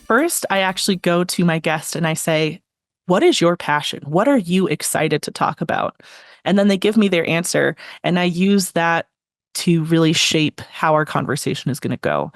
First, I actually go to my guest and I say, what is your passion? What are you excited to talk about? And then they give me their answer. And I use that to really shape how our conversation is going to go.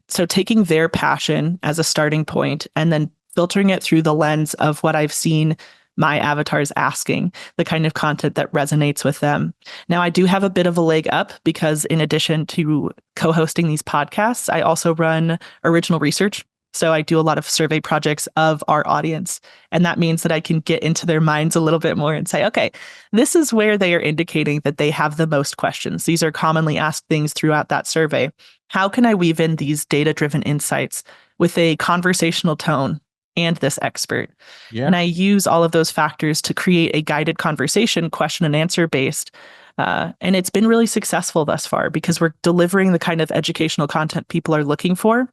So taking their passion as a starting point and then filtering it through the lens of what I've seen my avatars asking, the kind of content that resonates with them. Now, I do have a bit of a leg up because in addition to co-hosting these podcasts, I also run original research. So I do a lot of survey projects of our audience. And that means that I can get into their minds a little bit more and say, okay, this is where they are indicating that they have the most questions. These are commonly asked things throughout that survey. How can I weave in these data-driven insights with a conversational tone and this expert? Yeah. And I use all of those factors to create a guided conversation, question and answer based. And it's been really successful thus far because we're delivering the kind of educational content people are looking for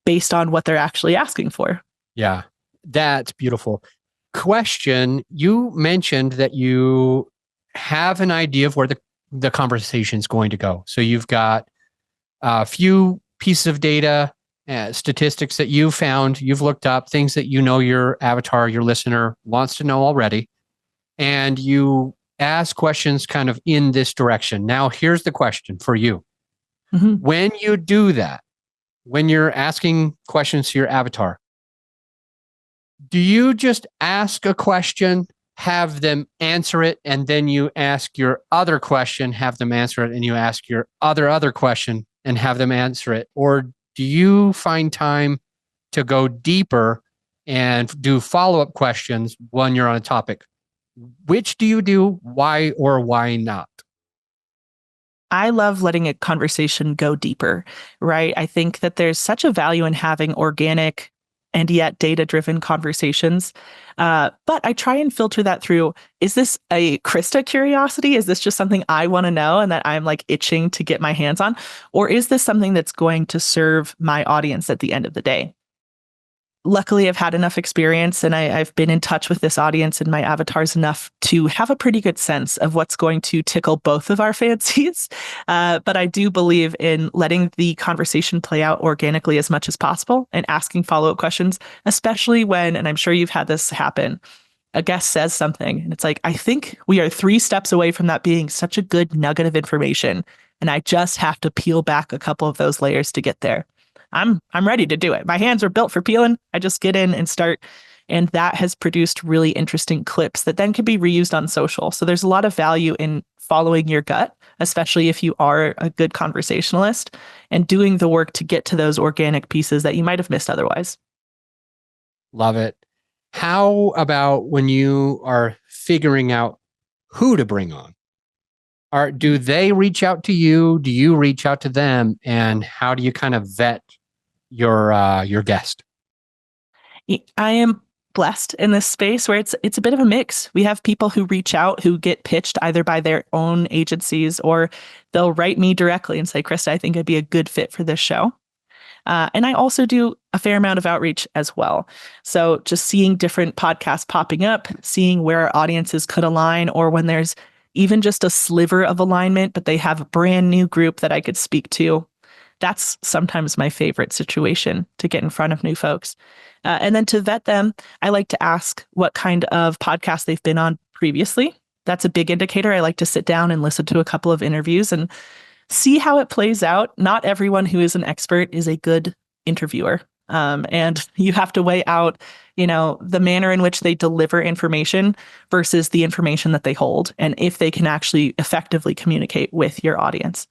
based on what they're actually asking for. Yeah, that's beautiful. Question, you mentioned that you have an idea of where the conversation is going to go. So you've got a few pieces of data, statistics that you found, you've looked up, things that you know your avatar, your listener wants to know already. And you ask questions kind of in this direction. Now, here's the question for you. Mm-hmm. When you do that, when you're asking questions to your avatar, do you just ask a question, have them answer it, and then you ask your other question, have them answer it, and you ask your other question and have them answer it? Or do you find time to go deeper and do follow-up questions when you're on a topic? Which do you do? Why or why not? I love letting a conversation go deeper, right? I think that there's such a value in having organic and yet data-driven conversations. But I try and filter that through, is this a Krista curiosity? Is this just something I want to know and that I'm like itching to get my hands on? Or is this something that's going to serve my audience at the end of the day? Luckily, I've had enough experience and I've been in touch with this audience and my avatars enough to have a pretty good sense of what's going to tickle both of our fancies. But I do believe in letting the conversation play out organically as much as possible and asking follow-up questions, especially when, and I'm sure you've had this happen, a guest says something and it's like, I think we are 3 steps away from that being such a good nugget of information. And I just have to peel back a couple of those layers to get there. I'm ready to do it. My hands are built for peeling. I just get in and start. And that has produced really interesting clips that then can be reused on social. So there's a lot of value in following your gut, especially if you are a good conversationalist and doing the work to get to those organic pieces that you might have missed otherwise. Love it. How about when you are figuring out who to bring on? Do they reach out to you? Do you reach out to them? And how do you kind of vet your guest? I am blessed in this space where it's a bit of a mix. We have people who reach out who get pitched either by their own agencies or they'll write me directly and say, Krista, I think I'd be a good fit for this show. And I also do a fair amount of outreach as well. So just seeing different podcasts popping up, seeing where our audiences could align, or when there's even just a sliver of alignment, but they have a brand new group that I could speak to. That's sometimes my favorite situation to get in front of new folks. And then to vet them, I like to ask what kind of podcast they've been on previously. That's a big indicator. I like to sit down and listen to a couple of interviews and see how it plays out. Not everyone who is an expert is a good interviewer. And you have to weigh out, the manner in which they deliver information versus the information that they hold, and if they can actually effectively communicate with your audience.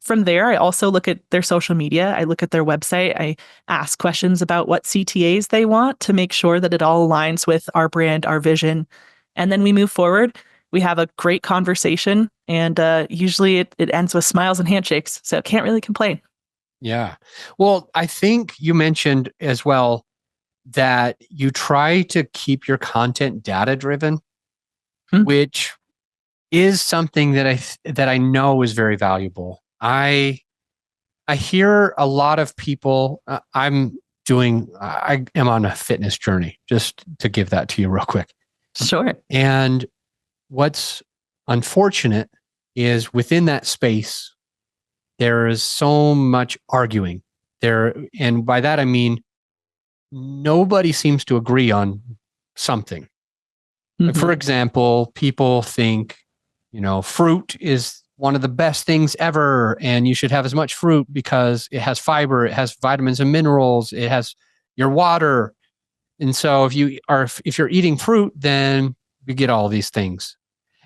From there, I also look at their social media. I look at their website. I ask questions about what CTAs they want to make sure that it all aligns with our brand, our vision. And then we move forward. We have a great conversation, and usually it ends with smiles and handshakes. So can't really complain. Yeah. Well, I think you mentioned as well that you try to keep your content data-driven, which is something that I know is very valuable. I hear a lot of people. I am on a fitness journey, just to give that to you real quick. Sure. And what's unfortunate is within that space, there is so much arguing there. And by that, I mean, nobody seems to agree on something. For example, people think, fruit is one of the best things ever, and you should have as much fruit because it has fiber, it has vitamins and minerals, it has your water. And so if you're eating fruit, then you get all these things.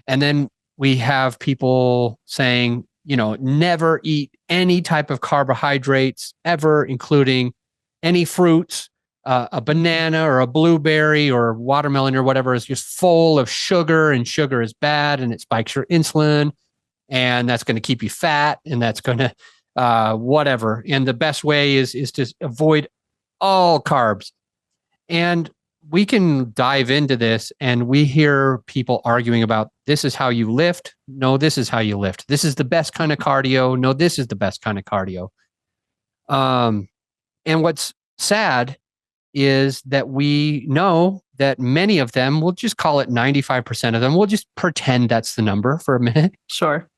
And then we have people saying, never eat any type of carbohydrates ever, including any fruits. A banana or a blueberry or watermelon or whatever is just full of sugar, and sugar is bad and it spikes your insulin, and that's going to keep you fat, and that's going to whatever. And the best way is to avoid all carbs. And we can dive into this, and we hear people arguing about, this is how you lift. No, this is how you lift. This is the best kind of cardio. No, this is the best kind of cardio. And what's sad is that we know that many of them, we'll just call it 95% of them, we'll just pretend that's the number for a minute. Sure.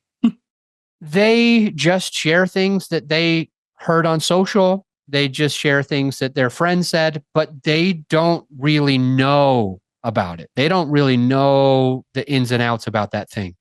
They just share things that they heard on social. They just share things that their friends said, but they don't really know about it. They don't really know the ins and outs about that thing.